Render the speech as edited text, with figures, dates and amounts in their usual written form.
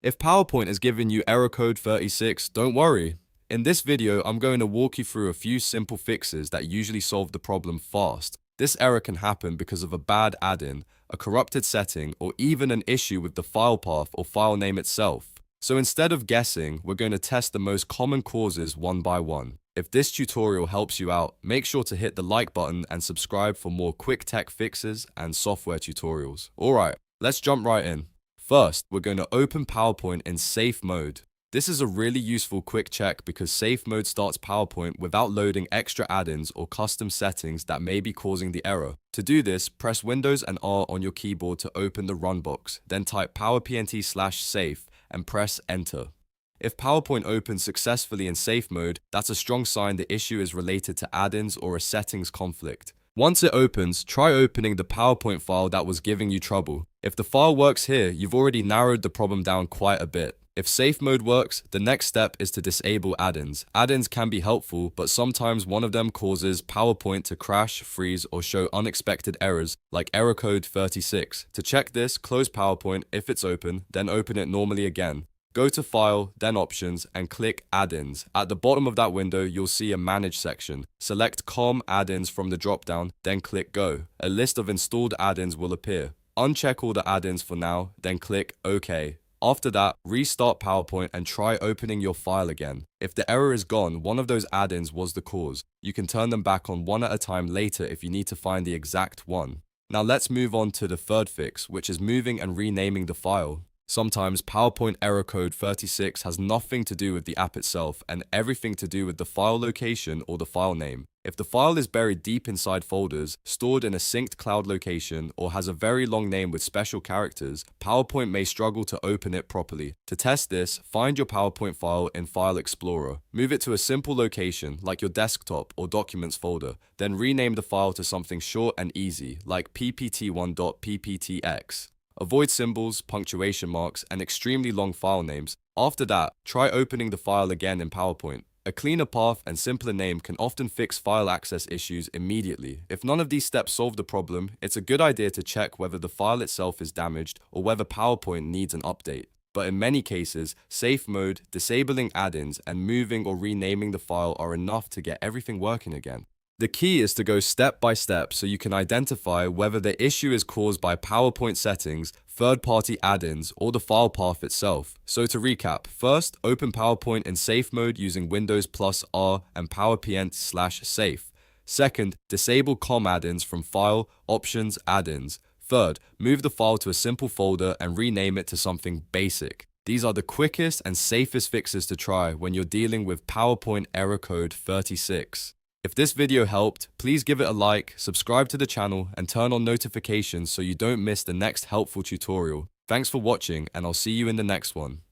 If PowerPoint is giving you error code 36, don't worry. In this video, I'm going to walk you through a few simple fixes that usually solve the problem fast. This error can happen because of a bad add-in, a corrupted setting, or even an issue with the file path or file name itself. So instead of guessing, we're going to test the most common causes one by one. If this tutorial helps you out, make sure to hit the like button and subscribe for more quick tech fixes and software tutorials. Alright, let's jump right in. First, we're going to open PowerPoint in safe mode. This is a really useful quick check because safe mode starts PowerPoint without loading extra add-ins or custom settings that may be causing the error. To do this, press Windows and R on your keyboard to open the run box, then type powerpnt/safe and press enter. If PowerPoint opens successfully in safe mode, that's a strong sign the issue is related to add-ins or a settings conflict. Once it opens, try opening the PowerPoint file that was giving you trouble. If the file works here, you've already narrowed the problem down quite a bit. If safe mode works, the next step is to disable add-ins. Add-ins can be helpful, but sometimes one of them causes PowerPoint to crash, freeze, or show unexpected errors, like error code 36. To check this, close PowerPoint if it's open, then open it normally again. Go to File, then Options, and click Add-ins. At the bottom of that window, you'll see a Manage section. Select COM add-ins from the drop-down, then click Go. A list of installed add-ins will appear. Uncheck all the add-ins for now, then click OK. After that, restart PowerPoint and try opening your file again. If the error is gone, one of those add-ins was the cause. You can turn them back on one at a time later if you need to find the exact one. Now let's move on to the third fix, which is moving and renaming the file. Sometimes PowerPoint error code 36 has nothing to do with the app itself and everything to do with the file location or the file name. If the file is buried deep inside folders, stored in a synced cloud location, or has a very long name with special characters, PowerPoint may struggle to open it properly. To test this, find your PowerPoint file in File Explorer. Move it to a simple location, like your desktop or documents folder. Then rename the file to something short and easy, like ppt1.pptx. Avoid symbols, punctuation marks, and extremely long file names. After that, try opening the file again in PowerPoint. A cleaner path and simpler name can often fix file access issues immediately. If none of these steps solve the problem, it's a good idea to check whether the file itself is damaged or whether PowerPoint needs an update. But in many cases, safe mode, disabling add-ins, and moving or renaming the file are enough to get everything working again. The key is to go step by step so you can identify whether the issue is caused by PowerPoint settings, third-party add-ins, or the file path itself. So to recap, first, open PowerPoint in safe mode using Windows plus R and powerpnt/safe. Second, disable COM add-ins from File, Options, Add-ins. Third, move the file to a simple folder and rename it to something basic. These are the quickest and safest fixes to try when you're dealing with PowerPoint error code 36. If this video helped, please give it a like, subscribe to the channel, and turn on notifications so you don't miss the next helpful tutorial. Thanks for watching, and I'll see you in the next one.